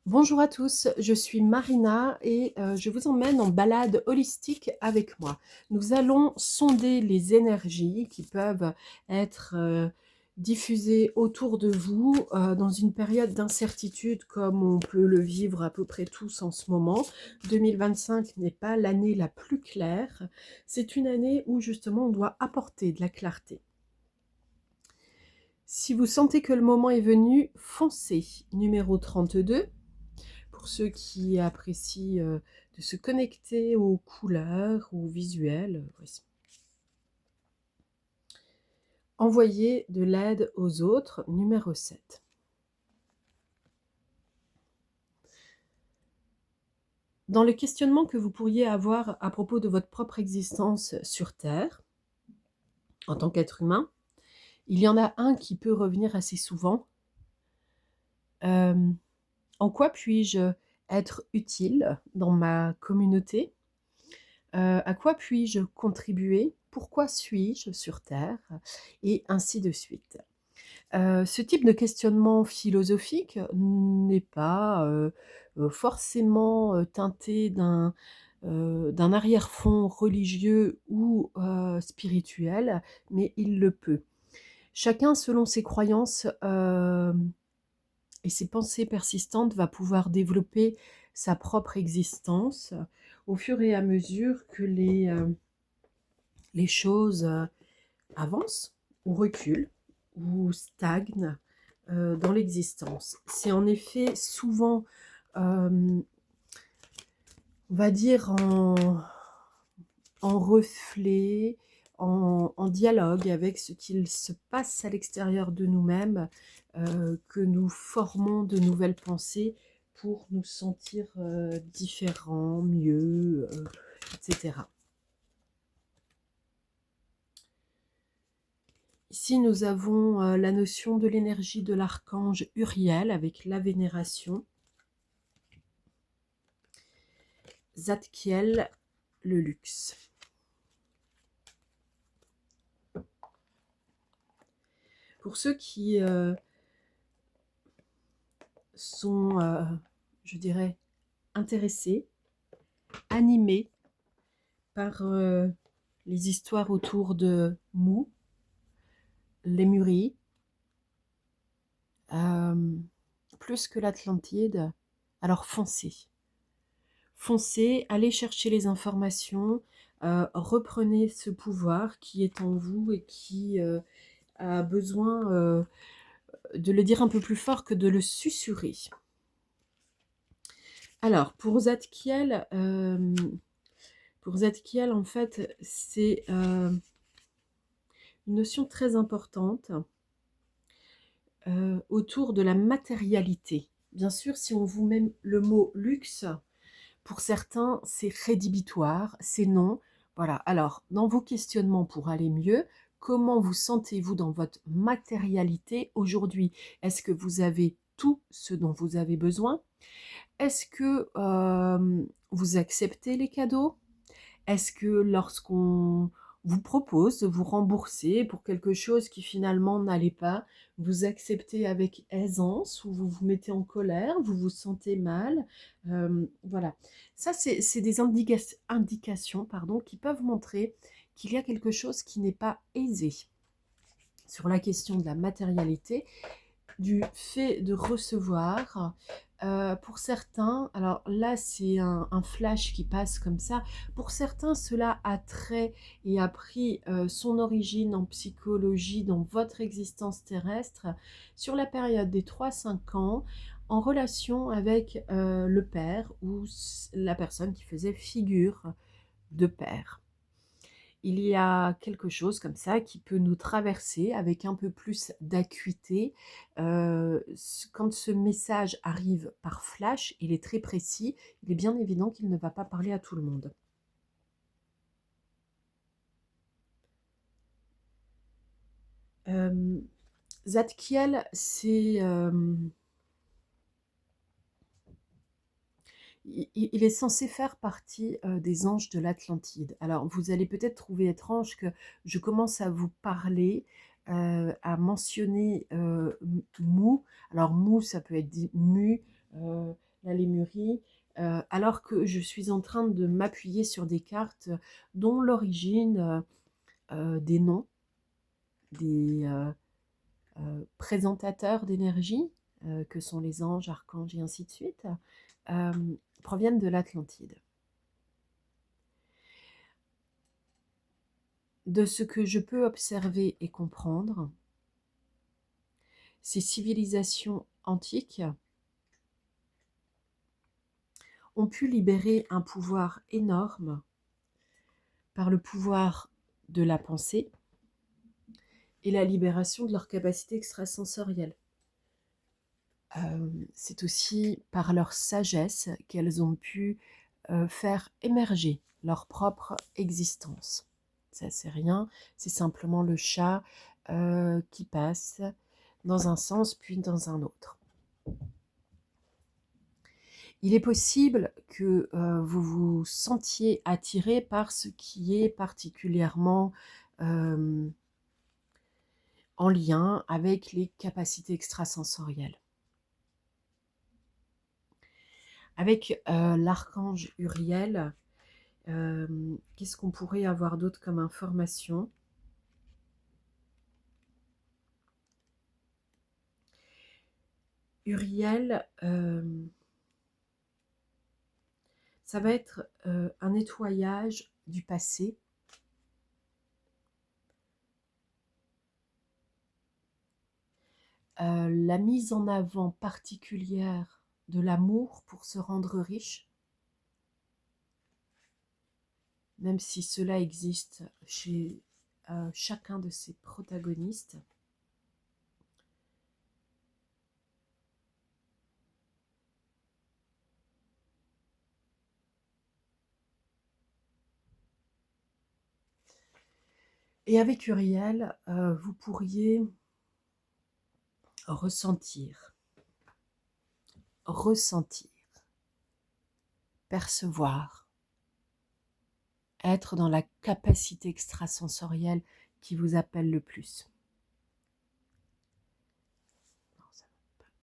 Bonjour à tous, je suis Marina et je vous emmène en balade holistique avec moi. Nous allons sonder les énergies qui peuvent être diffusées autour de vous dans une période d'incertitude comme on peut le vivre à peu près tous en ce moment. 2025 n'est pas l'année la plus claire, c'est une année où justement on doit apporter de la clarté. Si vous sentez que le moment est venu, foncez. Numéro 32. Pour ceux qui apprécient de se connecter aux couleurs, aux visuels. Voici. Envoyer de l'aide aux autres, numéro 7. Dans le questionnement que vous pourriez avoir à propos de votre propre existence sur Terre, en tant qu'être humain, il y en a un qui peut revenir assez souvent. En quoi puis-je être utile dans ma communauté ? À quoi puis-je contribuer? Pourquoi suis-je sur Terre? Et ainsi de suite. Ce type de questionnement philosophique n'est pas forcément teinté d'un arrière-fond religieux ou spirituel, mais il le peut. Chacun, selon ses croyances et ses pensées persistantes, va pouvoir développer sa propre existence au fur et à mesure que les choses avancent ou reculent ou stagnent dans l'existence. C'est en effet souvent, on va dire, en reflet, en dialogue avec ce qu'il se passe à l'extérieur de nous-mêmes, que nous formons de nouvelles pensées pour nous sentir différents, mieux, etc. Ici, nous avons la notion de l'énergie de l'archange Uriel avec la vénération. Zadkiel, le luxe. Pour ceux qui sont, je dirais, intéressés, animés par les histoires autour de Mu, Lémurie, plus que l'Atlantide, alors foncez. Foncez, allez chercher les informations, reprenez ce pouvoir qui est en vous et qui a besoin de le dire un peu plus fort que de le susurrer. Alors, pour Zadkiel, en fait, c'est une notion très importante autour de la matérialité. Bien sûr, si on vous met le mot luxe, pour certains, c'est rédhibitoire, c'est non. Voilà. Alors, dans vos questionnements pour aller mieux, comment vous sentez-vous dans votre matérialité aujourd'hui? Est-ce que vous avez tout ce dont vous avez besoin? Est-ce que vous acceptez les cadeaux? Est-ce que lorsqu'on vous propose de vous rembourser pour quelque chose qui finalement n'allait pas, vous acceptez avec aisance ou vous vous mettez en colère, vous vous sentez mal? Voilà. Ça, c'est des indications qui peuvent montrer qu'il y a quelque chose qui n'est pas aisé sur la question de la matérialité, du fait de recevoir. Pour certains, alors là c'est un flash qui passe comme ça, pour certains cela a trait et a pris son origine en psychologie dans votre existence terrestre sur la période des 3-5 ans en relation avec le père ou la personne qui faisait figure de père. Il y a quelque chose comme ça qui peut nous traverser avec un peu plus d'acuité. Quand ce message arrive par flash, il est très précis, il est bien évident qu'il ne va pas parler à tout le monde. Zadkiel, il est censé faire partie des anges de l'Atlantide. Alors, vous allez peut-être trouver étrange que je commence à vous parler, à mentionner Mu. Alors, Mu, ça peut être dit Mu, la Lémurie, alors que je suis en train de m'appuyer sur des cartes dont l'origine des noms, des présentateurs d'énergie, que sont les anges, archanges et ainsi de suite, euh, proviennent de l'Atlantide. De ce que je peux observer et comprendre, ces civilisations antiques ont pu libérer un pouvoir énorme par le pouvoir de la pensée et la libération de leur capacité extrasensorielle. C'est aussi par leur sagesse qu'elles ont pu faire émerger leur propre existence. Ça, c'est rien, c'est simplement le chat qui passe dans un sens puis dans un autre. Il est possible que vous vous sentiez attiré par ce qui est particulièrement en lien avec les capacités extrasensorielles. Avec l'archange Uriel, qu'est-ce qu'on pourrait avoir d'autre comme information? Uriel, ça va être un nettoyage du passé, la mise en avant particulière de l'amour pour se rendre riche, même si cela existe chez chacun de ces protagonistes. Et avec Uriel, vous pourriez ressentir, percevoir, être dans la capacité extrasensorielle qui vous appelle le plus.